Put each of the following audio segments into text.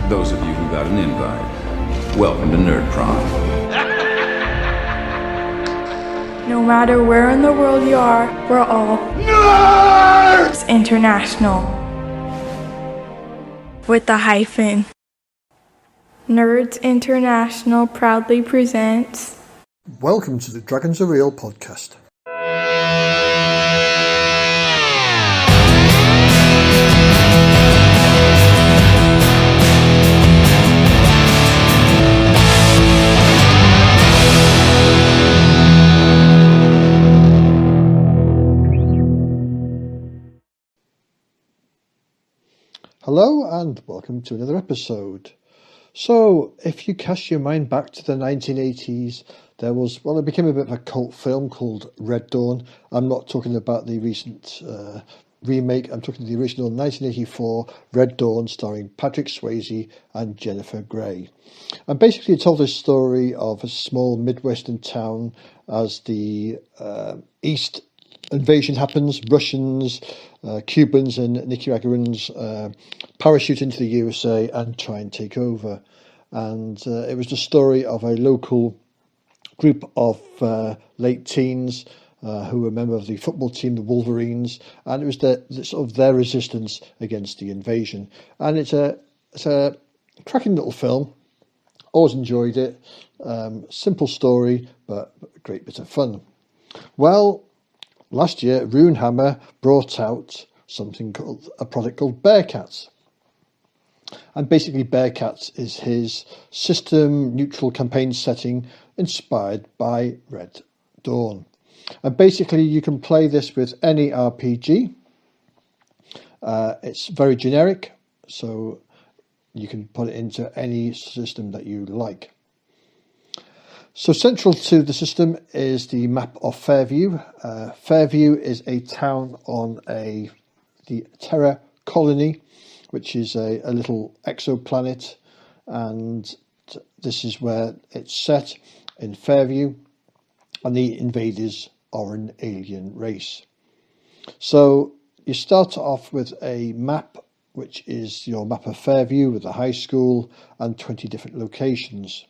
those of you who got an invite, welcome to Nerd Prom. No matter where in the world you are, we're all Nerds International. With the hyphen. Nerds International proudly presents. Welcome to the Dragons Are Real podcast. Hello and welcome to another episode. So, if you cast your mind back to the 1980s, it became a bit of a cult film called Red Dawn. I'm not talking about the recent remake, I'm talking the original 1984 Red Dawn starring Patrick Swayze and Jennifer Grey. And basically it told the story of a small Midwestern town as the East invasion happens. Russians, Cubans and Nicaraguans parachute into the USA and try and take over. And it was the story of a local group of late teens who were a member of the football team, the Wolverines, and it was their resistance against the invasion. And it's a cracking little film. Always enjoyed it. Simple story, but a great bit of fun. Well, last year, Runehammer brought out a product called Bearcats. And basically Bearcats is his system-neutral campaign setting inspired by Red Dawn. And basically you can play this with any RPG. It's very generic, so you can put it into any system that you like. So central to the system is the map of Fairview. Fairview is a town on the Terra colony, which is a little exoplanet, and this is where it's set in Fairview, and the invaders are an alien race. So you start off with a map, which is your map of Fairview with a high school and 20 different locations.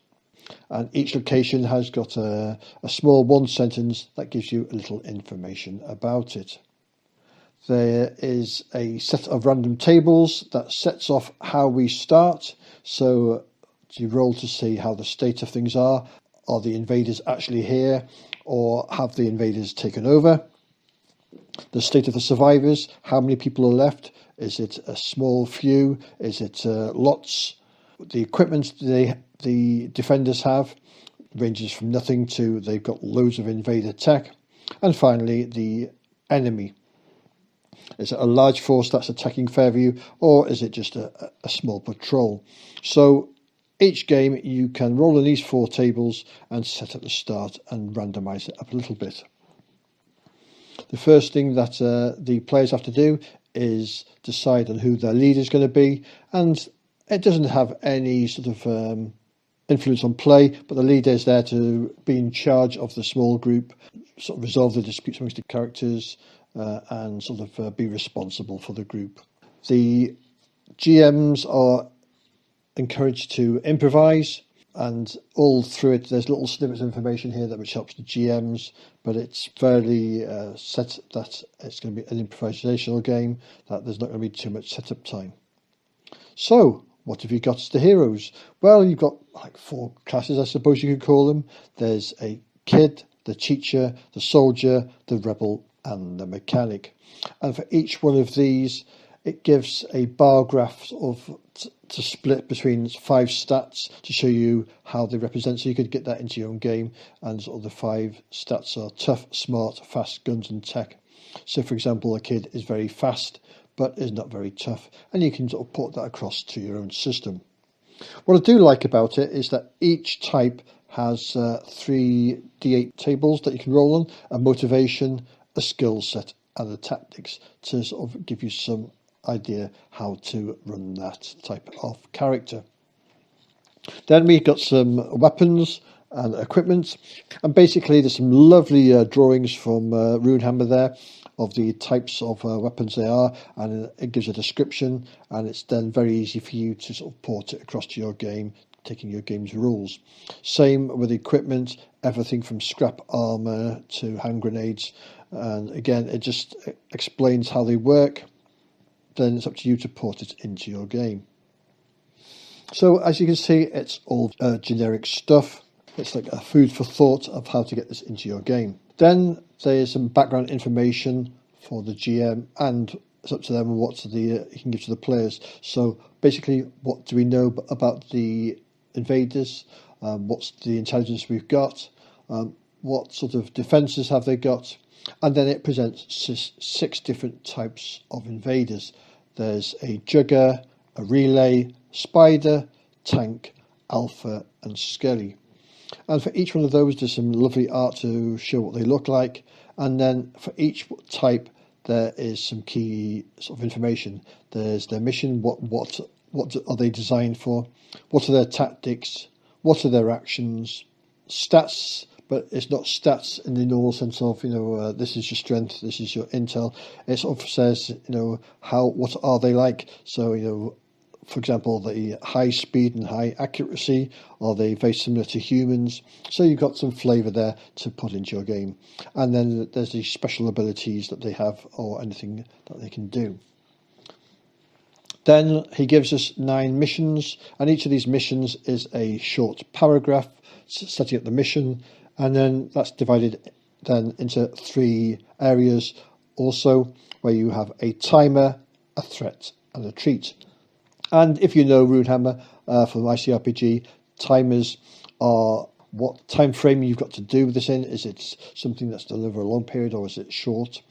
And each location has got a small one sentence that gives you a little information about it. There is a set of random tables that sets off how we start. So you roll to see how the state of things are. Are the invaders actually here, or have the invaders taken over? The state of the survivors, how many people are left? Is it a small few? Is it lots? The equipment the defenders have ranges from nothing to they've got loads of invader tech. And finally, the enemy. Is it a large force that's attacking Fairview, or is it just a small patrol? So each game you can roll in these four tables and set at the start and randomise it up a little bit. The first thing that the players have to do is decide on who their leader is going to be, and it doesn't have any sort of influence on play, but the leader is there to be in charge of the small group, sort of resolve the disputes amongst the characters, and sort of be responsible for the group. The GMs are encouraged to improvise, and all through it there's little snippets of information here which helps the GMs, but it's fairly set that it's going to be an improvisational game, that there's not going to be too much setup time. So, what have you got as the heroes? Well, you've got like four classes, I suppose you could call them. There's a kid, the teacher, the soldier, the rebel, and the mechanic. And for each one of these, it gives a bar graph to split between 5 stats to show you how they represent. So you could get that into your own game. And sort of the 5 stats are tough, smart, fast, guns, and tech. So, for example, a kid is very fast, but is not very tough, and you can sort of put that across to your own system. What I do like about it is that each type has 3 D8 tables that you can roll on, a motivation, a skill set, and a tactics, to sort of give you some idea how to run that type of character. Then we've got some weapons and equipment, and basically there's some lovely drawings from Runehammer there, of the types of weapons they are, and it gives a description, and it's then very easy for you to sort of port it across to your game, taking your game's rules. Same with equipment, everything from scrap armor to hand grenades, and again it just explains how they work. Then it's up to you to port it into your game. So as you can see, it's all generic stuff. It's like a food for thought of how to get this into your game. Then there's some background information for the GM, and it's up to them what you can give to the players. So basically, what do we know about the invaders? What's the intelligence we've got? What sort of defences have they got? And then it presents 6 different types of invaders. There's a jugger, a relay, spider, tank, alpha, and skelly. And for each one of those, there's some lovely art to show what they look like. And then for each type, there is some key sort of information. There's their mission, what are they designed for, what are their tactics, what are their actions, stats, but it's not stats in the normal sense of, this is your strength, this is your intel. It sort of says, what are they like? So, for example, the high speed and high accuracy, are they very similar to humans? So you've got some flavour there to put into your game. And then there's the special abilities that they have or anything that they can do. Then he gives us 9 missions, and each of these missions is a short paragraph setting up the mission, and then that's divided then into 3 areas also, where you have a timer, a threat, and a treat. And if you know Runehammer from ICRPG, timers are what time frame you've got to do this in. Is it something that's done over a long period, or is it short?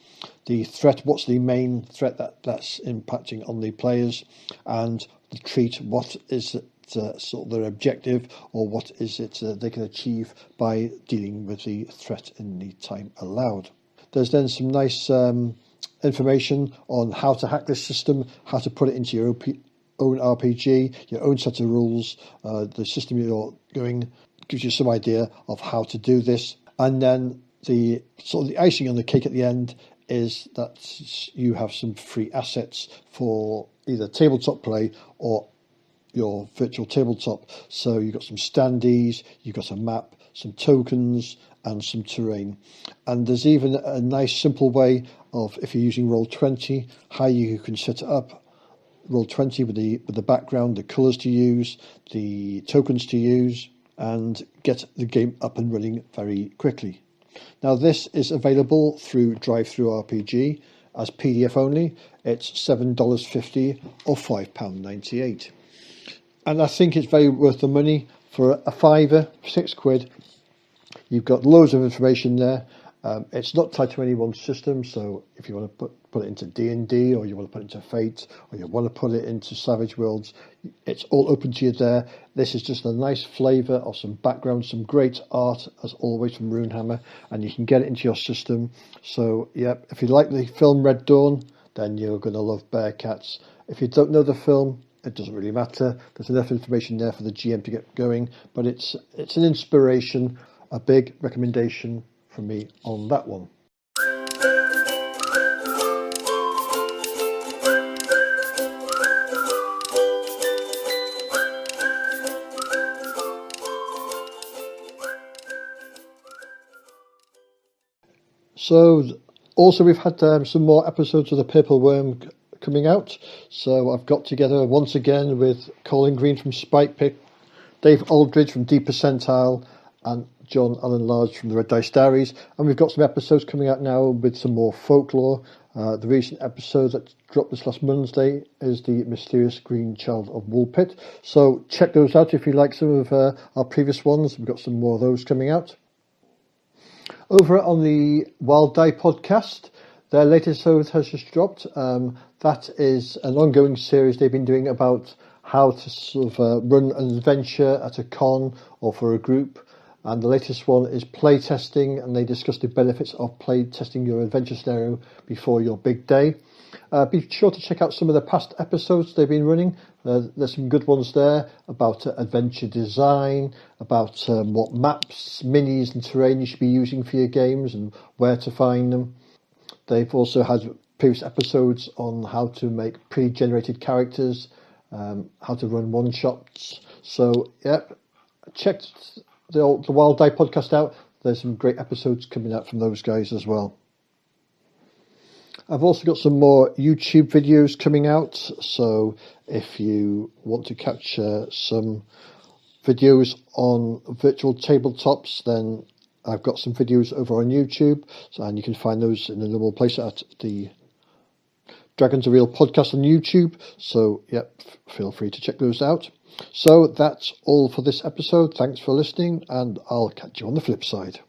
The threat, what's the main threat that's impacting on the players? And the treat, what is it, sort of their objective, or what is it they can achieve by dealing with the threat in the time allowed? There's then some nice information on how to hack this system, how to put it into your own RPG, your own set of rules. The system you're going gives you some idea of how to do this. And then the icing on the cake at the end is that you have some free assets for either tabletop play or your virtual tabletop. So you've got some standees, you've got a map, some tokens, and some terrain. And there's even a nice simple way of, if you're using Roll20, how you can set it up. Roll20 with the background, the colours to use, the tokens to use, and get the game up and running very quickly. Now this is available through RPG as PDF only. It's $7.50 or £5.98. And I think it's very worth the money. For a fiver, £6. You've got loads of information there. It's not tied to any one system, so if you want to put it into D&D, or you want to put it into Fate, or you want to put it into Savage Worlds, it's all open to you there. This is just a nice flavour of some background, some great art, as always, from Runehammer, and you can get it into your system. So, yeah, if you like the film Red Dawn, then you're going to love Bearcats. If you don't know the film, it doesn't really matter. There's enough information there for the GM to get going, but it's an inspiration, a big recommendation from me on that one. So also we've had some more episodes of the Purple Worm coming out. So I've got together once again with Colin Green from Spike Pick, Dave Aldridge from Deep Percentile, and John Allen Large from the Red Dice Diaries. And we've got some episodes coming out now with some more folklore. The recent episode that dropped this last Monday is the Mysterious Green Child of Woolpit. So check those out if you like some of our previous ones. We've got some more of those coming out. Over on the Wild Die podcast, their latest episode has just dropped. That is an ongoing series they've been doing about how to sort of run an adventure at a con or for a group. And the latest one is play testing, and they discuss the benefits of play testing your adventure scenario before your big day. Be sure to check out some of the past episodes they've been running. There's some good ones there about adventure design, about what maps, minis and terrain you should be using for your games and where to find them. They've also had previous episodes on how to make pre-generated characters, how to run one-shots. So, yep, check the Wild Die podcast out. There's some great episodes coming out from those guys as well. I've also got some more YouTube videos coming out, so if you want to catch some videos on virtual tabletops, then I've got some videos over on YouTube, and you can find those in the normal place at the Dragons Are Real podcast on YouTube. So, yep, feel free to check those out. So that's all for this episode. Thanks for listening, and I'll catch you on the flip side.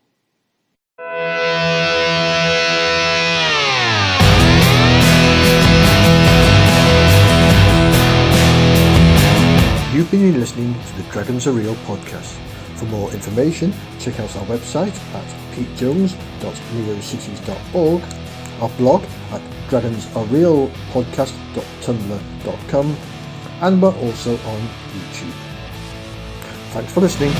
You've been listening to the Dragons Are Real podcast. For more information, check out our website at petejones.neocities.org, our blog at dragonsarealpodcast.tumblr.com, and we're also on YouTube. Thanks for listening.